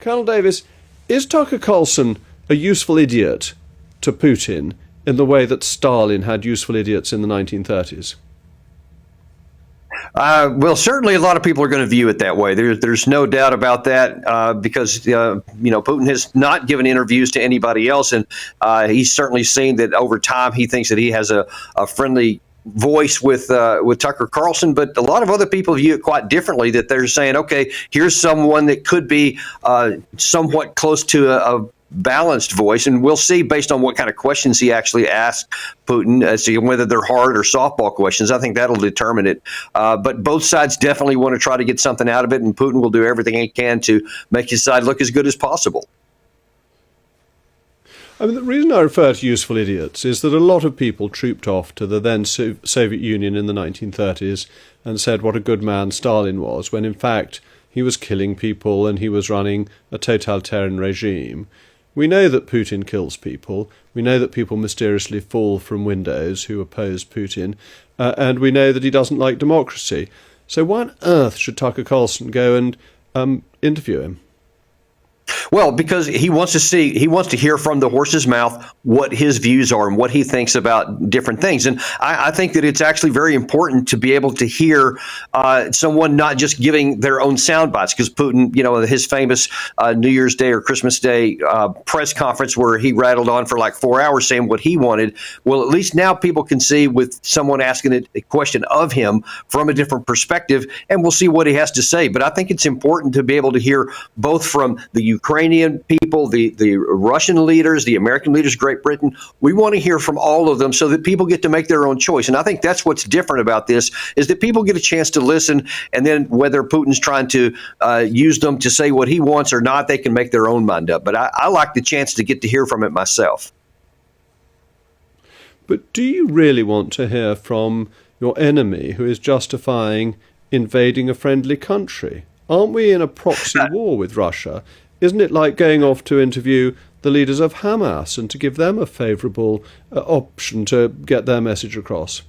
Colonel Davis, is Tucker Carlson a useful idiot to Putin in the way that Stalin had useful idiots in the 1930s? Well, certainly a lot of people are going to view it that way. There's no doubt about that because, Putin has not given interviews to anybody else. And he's certainly seen that over time he thinks that he has a friendly voice with Tucker Carlson. But a lot of other people view it quite differently, that they're saying, OK, here's someone that could be somewhat close to a balanced voice, and we'll see based on what kind of questions he actually asks Putin as to whether they're hard or softball questions. I think that'll determine it. But both sides definitely want to try to get something out of it, and Putin will do everything he can to make his side look as good as possible. I mean, the reason I refer to useful idiots is that a lot of people trooped off to the then Soviet Union in the 1930s and said what a good man Stalin was, when in fact he was killing people and he was running a totalitarian regime. We know that Putin kills people. We know that people mysteriously fall from windows who oppose Putin. And we know that he doesn't like democracy. So why on earth should Tucker Carlson go and interview him? Well, because he wants to hear from the horse's mouth what his views are and what he thinks about different things. And I think that it's actually very important to be able to hear someone not just giving their own sound bites, because Putin, his famous New Year's Day or Christmas Day press conference where he rattled on for like 4 hours saying what he wanted. Well, at least now people can see with someone asking a question of him from a different perspective, and we'll see what he has to say. But I think it's important to be able to hear both from the Ukrainian people, the Russian leaders, the American leaders, Great Britain. We want to hear from all of them so that people get to make their own choice. And I think that's what's different about this, is that people get a chance to listen, and then whether Putin's trying to use them to say what he wants or not, they can make their own mind up. But I like the chance to get to hear from it myself. But do you really want to hear from your enemy who is justifying invading a friendly country? Aren't we in a proxy war with Russia? Isn't it like going off to interview the leaders of Hamas and to give them a favourable option to get their message across?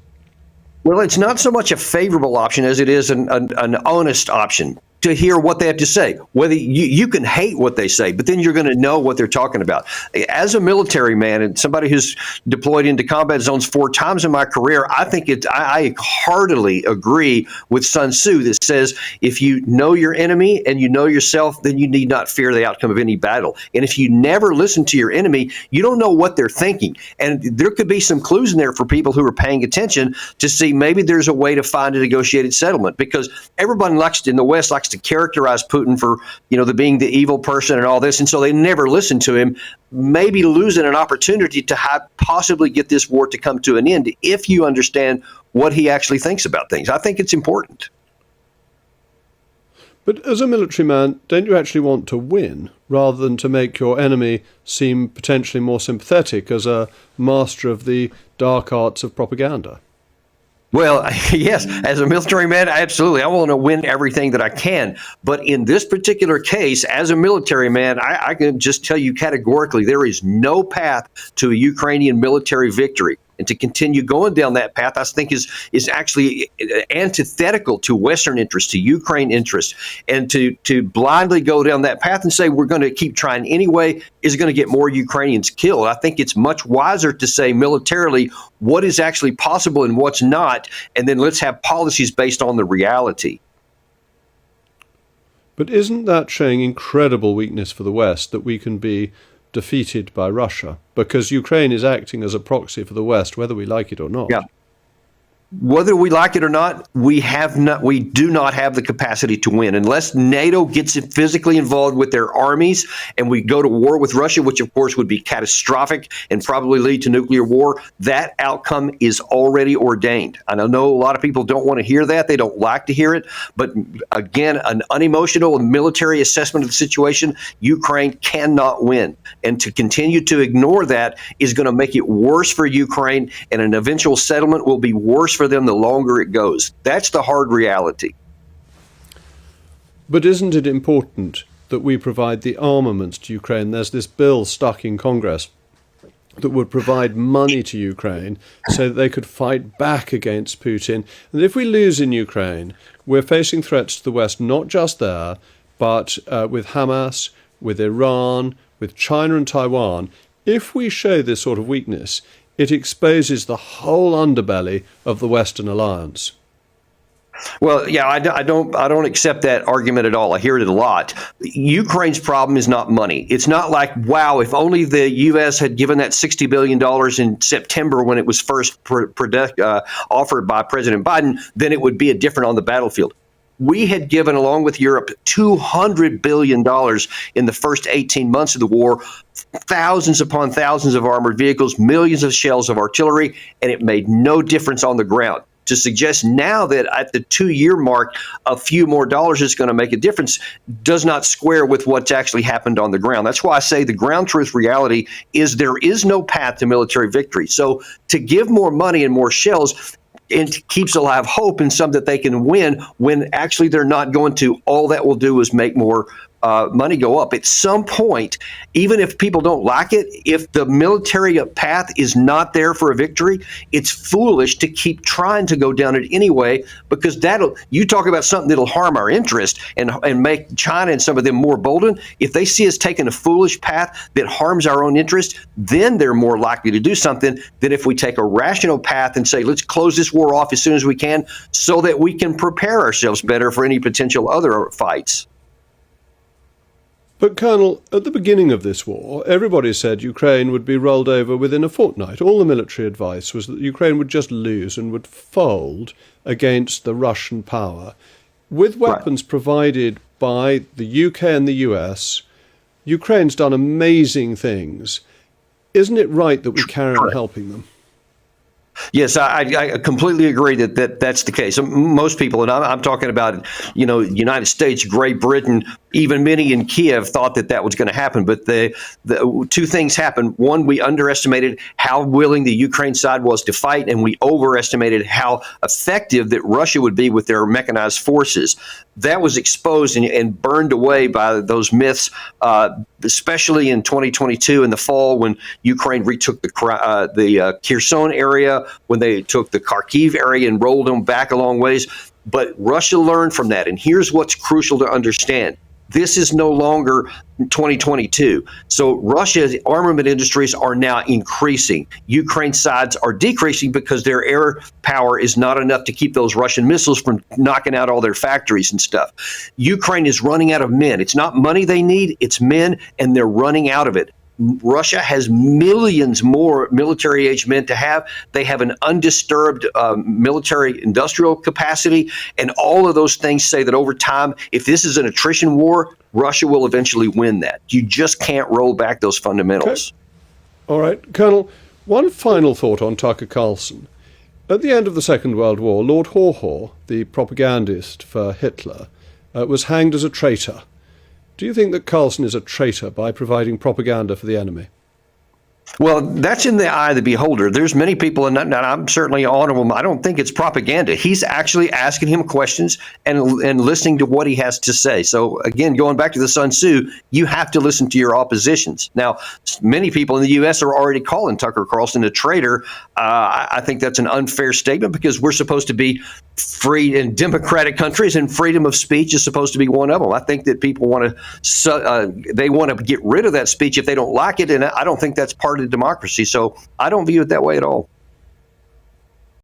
Well, it's not so much a favorable option as it is an honest option to hear what they have to say. Whether you can hate what they say, but then you're going to know what they're talking about. As a military man and somebody who's deployed into combat zones 4 times in my career, I think I heartily agree with Sun Tzu that says, if you know your enemy and you know yourself, then you need not fear the outcome of any battle. And if you never listen to your enemy, you don't know what they're thinking. And there could be some clues in there for people who are paying attention to see maybe there's a way to find a negotiated settlement, because everyone in the West likes to characterize Putin for, being the evil person and all this. And so they never listen to him, maybe losing an opportunity to possibly get this war to come to an end if you understand what he actually thinks about things. I think it's important. But as a military man, don't you actually want to win rather than to make your enemy seem potentially more sympathetic as a master of the dark arts of propaganda? Well, yes, as a military man, absolutely. I want to win everything that I can. But in this particular case, as a military man, I can just tell you categorically, there is no path to a Ukrainian military victory. And to continue going down that path, I think is actually antithetical to Western interests, to Ukraine interests. And to blindly go down that path and say we're going to keep trying anyway is going to get more Ukrainians killed. I think it's much wiser to say militarily what is actually possible and what's not, and then let's have policies based on the reality. But isn't that showing incredible weakness for the West that we can be defeated by Russia? Because Ukraine is acting as a proxy for the West, whether we like it or not. Yeah. Whether we like it or not, we do not have the capacity to win unless NATO gets physically involved with their armies and we go to war with Russia, which of course would be catastrophic and probably lead to nuclear war. That outcome is already ordained. And I know a lot of people don't want to hear that. They don't like to hear it. But again, an unemotional military assessment of the situation, Ukraine cannot win. And to continue to ignore that is going to make it worse for Ukraine, and an eventual settlement will be worse for them the longer it goes. That's the hard reality. But isn't it important that we provide the armaments to Ukraine? There's this bill stuck in Congress that would provide money to Ukraine so that they could fight back against Putin. And if we lose in Ukraine, we're facing threats to the West, not just there, but with Hamas, with Iran, with China and Taiwan, if we show this sort of weakness, it exposes the whole underbelly of the Western alliance. Well, yeah, I don't accept that argument at all. I hear it a lot. Ukraine's problem is not money. It's not like, wow, if only the U.S. had given that $60 billion in September when it was first offered by President Biden, then it would be different on the battlefield. We had given, along with Europe, $200 billion in the first 18 months of the war, thousands upon thousands of armored vehicles, millions of shells of artillery, and it made no difference on the ground. To suggest now that at the 2-year mark, a few more dollars is going to make a difference does not square with what's actually happened on the ground. That's why I say the ground truth reality is there is no path to military victory. So to give more money and more shells, it keeps alive hope in some that they can win when actually they're not going to. All that will do is make more money go up. At some point, even if people don't like it, if the military path is not there for a victory, it's foolish to keep trying to go down it anyway, because you talk about something that'll harm our interest and make China and some of them more bolden. If they see us taking a foolish path that harms our own interest, then they're more likely to do something than if we take a rational path and say, let's close this war off as soon as we can so that we can prepare ourselves better for any potential other fights. But, Colonel, at the beginning of this war, everybody said Ukraine would be rolled over within a fortnight. All the military advice was that Ukraine would just lose and would fold against the Russian power. With weapons provided by the UK and the US, Ukraine's done amazing things. Isn't it right that we carry on helping them? Yes, I completely agree that's the case. Most people, and I'm talking about, United States, Great Britain, even many in Kiev thought that was going to happen. But the two things happened. One, we underestimated how willing the Ukraine side was to fight, and we overestimated how effective that Russia would be with their mechanized forces. That was exposed and burned away by those myths, especially in 2022 in the fall when Ukraine retook the Kherson area, when they took the Kharkiv area and rolled them back a long ways. But Russia learned from that. And here's what's crucial to understand. This is no longer 2022. So Russia's armament industries are now increasing. Ukraine sides are decreasing because their air power is not enough to keep those Russian missiles from knocking out all their factories and stuff. Ukraine is running out of men. It's not money they need, it's men, and they're running out of it. Russia has millions more military-age men to have. They have an undisturbed military industrial capacity. And all of those things say that over time, if this is an attrition war, Russia will eventually win that. You just can't roll back those fundamentals. Okay. All right. Colonel, one final thought on Tucker Carlson. At the end of the Second World War, Lord Haw, the propagandist for Hitler, was hanged as a traitor. Do you think that Carlson is a traitor by providing propaganda for the enemy? Well, that's in the eye of the beholder. There's many people, and I'm certainly honorable. I don't think it's propaganda. He's actually asking him questions and listening to what he has to say. So again, going back to the Sun Tzu, you have to listen to your oppositions. Now, many people in the U.S. are already calling Tucker Carlson a traitor. I think that's an unfair statement because we're supposed to be free in democratic countries, and freedom of speech is supposed to be one of them. I think that people want to get rid of that speech if they don't like it, and I don't think that's part of democracy. So I don't view it that way at all.